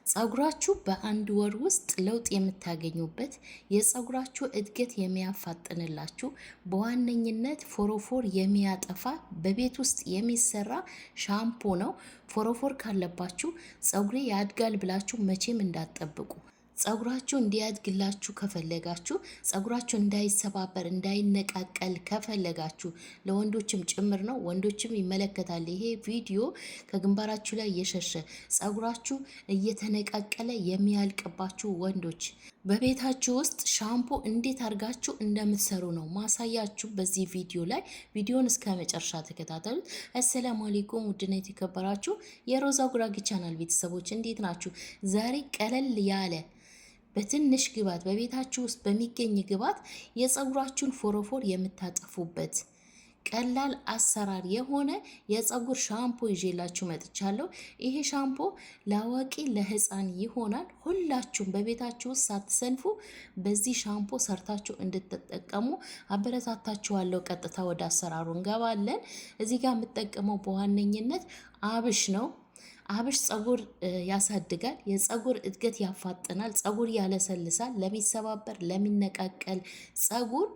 ጸጉራችሁ በአንድ ወር ውስጥ ለውጥ የምታገኙበት የጸጉራችሁ እድገት የሚያፋጥንላችሁ በዋነኝነት ፎሮፎር የሚያጠፋ በቤት ውስጥ የሚሰራ ሻምፖ ነው። ፎሮፎር ካለባችሁ ጸጉሬ ያድጋል ብላችሁ መቼም እንዳትጠብቁ። ጸጉራችሁ እንዲያድግላችሁ ከፈለጋችሁ ጸጉራችሁ እንዳይሰባበር እንዳይነቃቀል ከፈለጋችሁ ለወንዶችም ጭምር ነው። ወንዶችም ይመለከታል ይሄ ቪዲዮ። ከግንባራችሁ ላይ የሸሸ ጸጉራችሁ እየተነቃቀለ የሚያልቅባችሁ ወንዶች በቤታችሁ ውስጥ ሻምፖ እንዴት አድርጋችሁ እንደምትሰሩ ነው ማሳያችሁ በዚህ ቪዲዮ ላይ። ቪዲዮን እስከ መጨረሻ ተከታተሉት። አሰላሙ አለይኩም ውድና የተከበራችሁ የሮዛ ጉራጌ ቻናል ቤተሰቦች እንዴት ናችሁ? ዛሬ ቀለል ያለ በትንሽ ግባት በቤታችሁ ውስጥ በሚገኝ ግባት የጸጉራችሁን ፎሮፎር የምታጠፉበት ቀላል አሰራር የሆነ የጸጉር ሻምፖ ይዤላችሁ መጥቻለሁ። ይሄ ሻምፖ ለአዋቂ ለህፃን ይሆናል። ሁላችሁም በቤታችሁ ውስጥ ሳትሰንፉ በዚህ ሻምፖ ሰርታችሁ እንድትጠቀሙ አበረታታችኋለሁ። ቀጥታ ወደ አሰራሩ እንገባለን። እዚህ ጋር የምጠቀመው በዋነኝነት አብሽ ነው። አብሽ ጸጉር ያሳድጋል፣ የጸጉር እድገት ያፋጥናል፣ ጸጉር ያለሰልሳል፣ ለሚሰባበር ለሚነቃቀል ጸጉር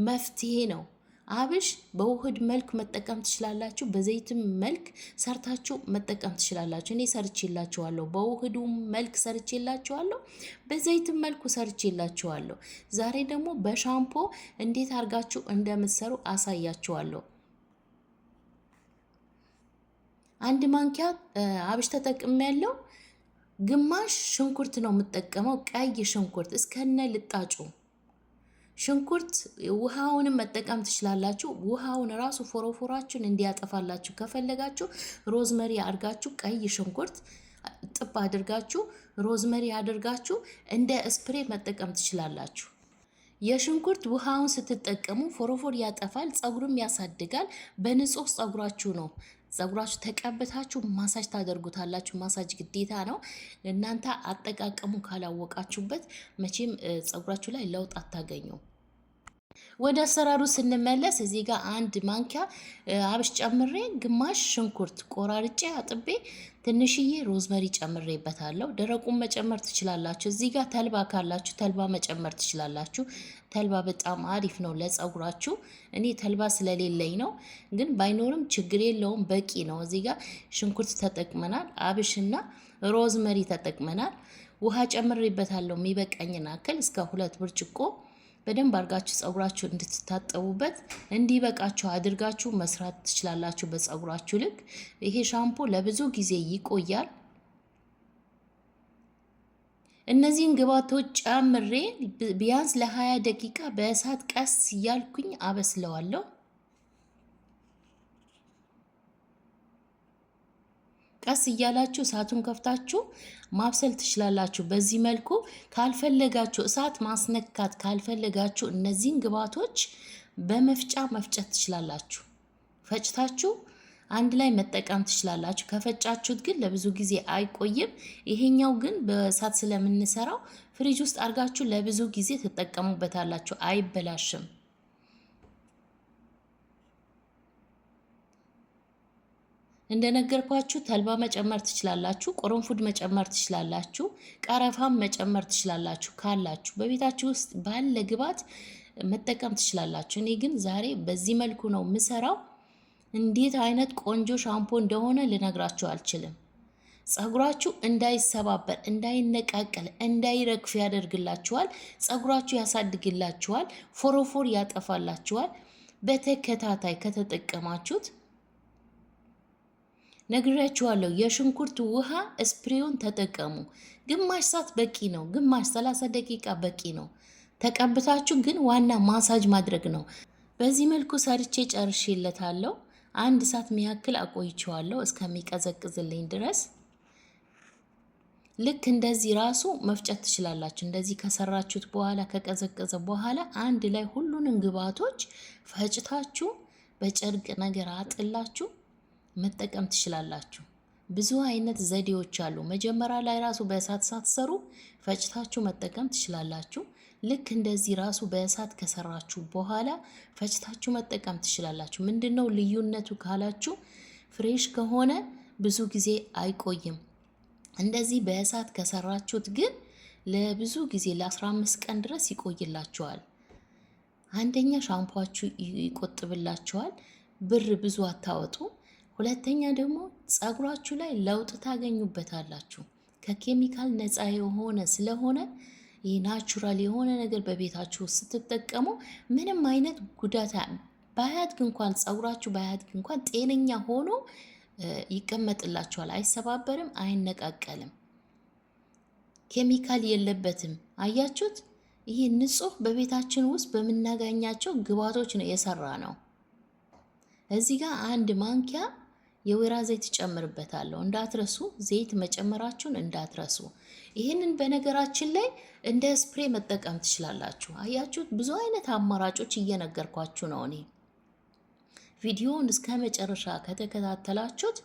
መፍትሄ ነው። አብሽ በውህድ መልክ መጠቀም ትችላላችሁ፣ በዘይትም መልክ ሰርታችሁ መጠቀም ትችላላችሁ። እኔ ሰርቼላችኋለሁ፣ በውህዱ መልክ ሰርቼላችኋለሁ፣ በዘይትም መልኩ ሰርቼላችኋለሁ። ዛሬ ደግሞ በሻምፖ እንዴት አድርጋችሁ እንደምትሰሩ አሳያችኋለሁ። አንድ ማንኪያ አብሽ ተጠቅሜያለሁ። ግማሽ ሽንኩርት ነው የምጠቀመው፣ ቀይ ሽንኩርት እስከነ ልጣጩ ሽንኩርት። ውሃውንም መጠቀም ትችላላችሁ። ውሃውን ራሱ ፎሮፎራችሁን እንዲያጠፋላችሁ ከፈለጋችሁ ሮዝመሪ አድርጋችሁ ቀይ ሽንኩርት ጥብ አድርጋችሁ ሮዝመሪ አድርጋችሁ እንደ ስፕሬ መጠቀም ትችላላችሁ። የሽንኩርት ውሃውን ስትጠቀሙ ፎሮፎር ያጠፋል፣ ጸጉርም ያሳድጋል። በንጹህ ጸጉራችሁ ነው ጸጉራችሁ ተቀብታችሁ ማሳጅ ታደርጉታላችሁ። ማሳጅ ግዴታ ነው። እናንተ አጠቃቀሙ ካላወቃችሁበት መቼም ጸጉራችሁ ላይ ለውጥ አታገኙ። ወደ አሰራሩ ስንመለስ እዚህ ጋር አንድ ማንኪያ አብሽ ጨምሬ ግማሽ ሽንኩርት ቆራርጬ አጥቤ ትንሽዬ ሮዝመሪ ጨምሬበታለሁ። ደረቁን መጨመር ትችላላችሁ። እዚህ ጋር ተልባ ካላችሁ ተልባ መጨመር ትችላላችሁ። ተልባ በጣም አሪፍ ነው ለጸጉራችሁ። እኔ ተልባ ስለሌለኝ ነው፣ ግን ባይኖርም ችግር የለውም በቂ ነው። እዚህ ጋር ሽንኩርት ተጠቅመናል፣ አብሽና ሮዝመሪ ተጠቅመናል። ውሃ ጨምሬበታለሁ የሚበቃኝን አክል እስከ 2 ብርጭቆ። በደንብ አድርጋችሁ ጸጉራችሁ እንድትታጠቡበት እንዲበቃችሁ አድርጋችሁ መስራት ትችላላችሁ በጸጉራችሁ ልክ። ይሄ ሻምፖ ለብዙ ጊዜ ይቆያል። እነዚህን ግብአቶች ጨምሬ ቢያንስ ለ20 ደቂቃ በእሳት ቀስ እያልኩኝ አበስለዋለሁ። ቀስ እያላችሁ እሳቱን ከፍታችሁ ማብሰል ትችላላችሁ። በዚህ መልኩ ካልፈለጋችሁ እሳት ማስነካት ካልፈለጋችሁ እነዚህን ግብአቶች በመፍጫ መፍጨት ትችላላችሁ። ፈጭታችሁ አንድ ላይ መጠቀም ትችላላችሁ። ከፈጫችሁት ግን ለብዙ ጊዜ አይቆይም። ይሄኛው ግን በእሳት ስለምንሰራው ፍሪጅ ውስጥ አድርጋችሁ ለብዙ ጊዜ ትጠቀሙበታላችሁ፣ አይበላሽም። እንደነገርኳችሁ ተልባ መጨመር ትችላላችሁ፣ ቅርንፉድ መጨመር ትችላላችሁ፣ ቀረፋም መጨመር ትችላላችሁ። ካላችሁ በቤታችሁ ውስጥ ባለ ግብአት መጠቀም ትችላላችሁ። እኔ ግን ዛሬ በዚህ መልኩ ነው የምሰራው። እንዴት አይነት ቆንጆ ሻምፖ እንደሆነ ልነግራችሁ አልችልም። ጸጉራችሁ እንዳይሰባበር፣ እንዳይነቃቀል፣ እንዳይረግፍ ያደርግላችኋል። ጸጉራችሁ ያሳድግላችኋል፣ ፎሮፎር ያጠፋላችኋል። በተከታታይ ከተጠቀማችሁት ነግራችኋለሁ። የሽንኩርት ውሃ ስፕሬውን ተጠቀሙ። ግማሽ ሰዓት በቂ ነው። ግማሽ 30 ደቂቃ በቂ ነው። ተቀብታችሁ ግን ዋና ማሳጅ ማድረግ ነው። በዚህ መልኩ ሰርቼ ጨርሼለታለሁ። 1 ሰዓት የሚያክል አቆይቼዋለሁ እስከሚቀዘቅዝልኝ ድረስ። ልክ እንደዚህ ራሱ መፍጨት ትችላላችሁ። እንደዚህ ከሰራችሁት በኋላ ከቀዘቀዘ በኋላ አንድ ላይ ሁሉንም ግብአቶች ፈጭታችሁ በጨርቅ ነገር አጥላችሁ መጠቀም ትችላላችሁ። ብዙ አይነት ዘዴዎች አሉ። መጀመሪያ ላይ ራሱ በእሳት ሳትሰሩ ፈጭታችሁ መጠቀም ትችላላችሁ። ልክ እንደዚህ ራሱ በእሳት ከሰራችሁ በኋላ ፈጭታችሁ መጠቀም ትችላላችሁ። ምንድነው ልዩነቱ ካላችሁ ፍሬሽ ከሆነ ብዙ ጊዜ አይቆይም። እንደዚህ በእሳት ከሰራችሁት ግን ለብዙ ጊዜ ለ15 ቀን ድረስ ይቆይላችኋል። አንደኛ ሻምፖአችሁ ይቆጥብላችኋል፣ ብር ብዙ አታወጡ። ሁለተኛ ደግሞ ፀጉራችሁ ላይ ለውጥ ታገኙበታላችሁ። ከኬሚካል ነፃ የሆነ ስለሆነ ይህ ናቹራል የሆነ ነገር በቤታችሁ ስትጠቀሙ ምንም አይነት ጉዳት ባያድግ እንኳን ፀጉራችሁ ባያድግ እንኳን ጤነኛ ሆኖ ይቀመጥላችኋል። አይሰባበርም፣ አይነቃቀልም፣ ኬሚካል የለበትም። አያችሁት? ይህ ንጹህ በቤታችን ውስጥ በምናገኛቸው ግብአቶች ነው የሰራ ነው። እዚህ ጋር አንድ ማንኪያ የወይራ ዘይት ጨምርበታለሁ። እንዳትረሱ፣ ዘይት መጨመራችሁን እንዳትረሱ። ይህንን በነገራችን ላይ እንደ ስፕሬ መጠቀም ትችላላችሁ። አያችሁት? ብዙ አይነት አማራጮች እየነገርኳችሁ ነው እኔ። ቪዲዮውን እስከ መጨረሻ ከተከታተላችሁት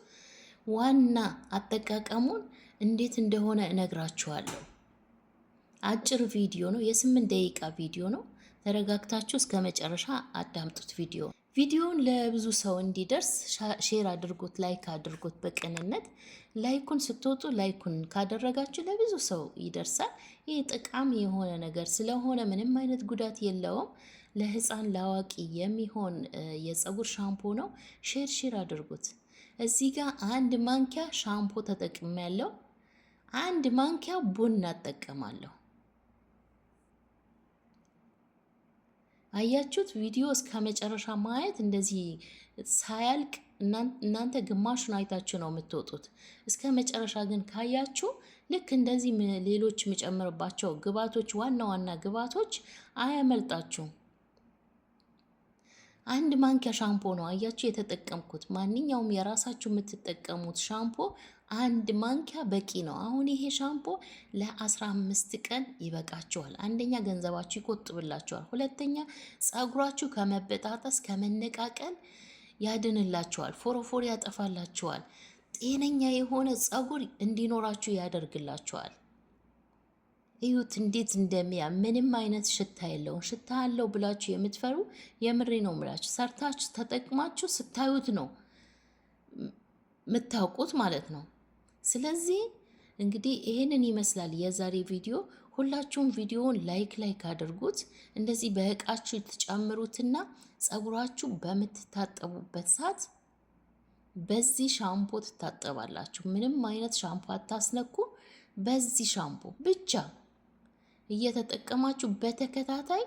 ዋና አጠቃቀሙን እንዴት እንደሆነ እነግራችኋለሁ። አጭር ቪዲዮ ነው፣ የ8 ደቂቃ ቪዲዮ ነው። ተረጋግታችሁ እስከ መጨረሻ አዳምጡት። ቪዲዮውን ለብዙ ሰው እንዲደርስ ሼር አድርጉት፣ ላይክ አድርጉት። በቅንነት ላይኩን ስትወጡ ላይኩን ካደረጋችሁ ለብዙ ሰው ይደርሳል። ይህ ጠቃሚ የሆነ ነገር ስለሆነ ምንም አይነት ጉዳት የለውም። ለህፃን ለአዋቂ የሚሆን የፀጉር ሻምፖ ነው። ሼር አድርጉት። እዚህ ጋር አንድ ማንኪያ ሻምፖ ተጠቅሜያለሁ። አንድ ማንኪያ ቡና እጠቀማለሁ። አያችሁት? ቪዲዮ እስከ መጨረሻ ማየት እንደዚህ ሳያልቅ እናንተ ግማሹን አይታችሁ ነው የምትወጡት። እስከ መጨረሻ ግን ካያችሁ ልክ እንደዚህ ሌሎች የምጨምርባቸው ግብአቶች ዋና ዋና ግብአቶች አያመልጣችሁም። አንድ ማንኪያ ሻምፖ ነው አያችሁ የተጠቀምኩት። ማንኛውም የራሳችሁ የምትጠቀሙት ሻምፖ አንድ ማንኪያ በቂ ነው። አሁን ይሄ ሻምፖ ለ15 ቀን ይበቃችኋል። አንደኛ ገንዘባችሁ ይቆጥብላችኋል፣ ሁለተኛ ፀጉራችሁ ከመበጣጠስ ከመነቃቀል ያድንላችኋል፣ ፎሮፎር ያጠፋላችኋል፣ ጤነኛ የሆነ ፀጉር እንዲኖራችሁ ያደርግላችኋል። እዩት እንዴት እንደሚያ ምንም አይነት ሽታ የለውም። ሽታ አለው ብላችሁ የምትፈሩ የምሬ ነው የምላችሁ፣ ሰርታችሁ ተጠቅማችሁ ስታዩት ነው የምታውቁት ማለት ነው። ስለዚህ እንግዲህ ይሄንን ይመስላል የዛሬ ቪዲዮ። ሁላችሁም ቪዲዮውን ላይክ አድርጉት። እንደዚህ በእቃችሁ ትጨምሩትና ፀጉራችሁ በምትታጠቡበት ሰዓት በዚህ ሻምፖ ትታጠባላችሁ። ምንም አይነት ሻምፖ አታስነኩ። በዚህ ሻምፖ ብቻ እየተጠቀማችሁ በተከታታይ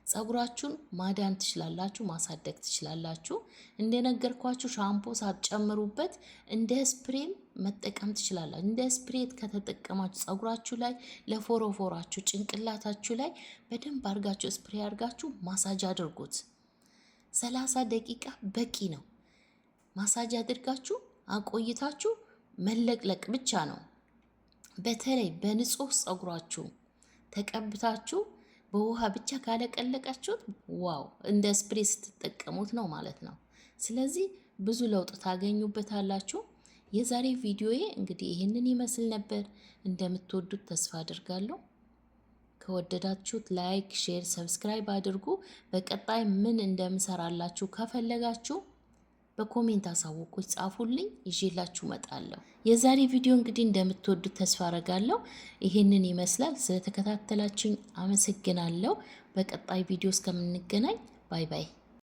ፀጉራችሁን ማዳን ትችላላችሁ፣ ማሳደግ ትችላላችሁ። እንደነገርኳችሁ ሻምፖ ሳትጨምሩበት እንደ ስፕሬም መጠቀም ትችላላችሁ። እንደ ስፕሬት ከተጠቀማችሁ ፀጉራችሁ ላይ ለፎሮፎራችሁ ጭንቅላታችሁ ላይ በደንብ አድርጋችሁ ስፕሬ አድርጋችሁ ማሳጅ አድርጉት። 30 ደቂቃ በቂ ነው። ማሳጅ አድርጋችሁ አቆይታችሁ መለቅለቅ ብቻ ነው። በተለይ በንጹህ ፀጉራችሁ ተቀብታችሁ በውሃ ብቻ ካለቀለቃችሁት ዋው እንደ ስፕሬ ስትጠቀሙት ነው ማለት ነው። ስለዚህ ብዙ ለውጥ ታገኙበታላችሁ። የዛሬ ቪዲዮዬ እንግዲህ ይህንን ይመስል ነበር። እንደምትወዱት ተስፋ አድርጋለሁ። ከወደዳችሁት ላይክ፣ ሼር፣ ሰብስክራይብ አድርጉ። በቀጣይ ምን እንደምሰራላችሁ ከፈለጋችሁ በኮሜንት አሳውቁኝ፣ ጻፉልኝ፣ ይዤላችሁ እመጣለሁ። የዛሬ ቪዲዮ እንግዲህ እንደምትወዱት ተስፋ አረጋለሁ። ይሄንን ይመስላል። ስለተከታተላችሁኝ አመሰግናለሁ። በቀጣይ ቪዲዮ እስከምንገናኝ ባይ ባይ።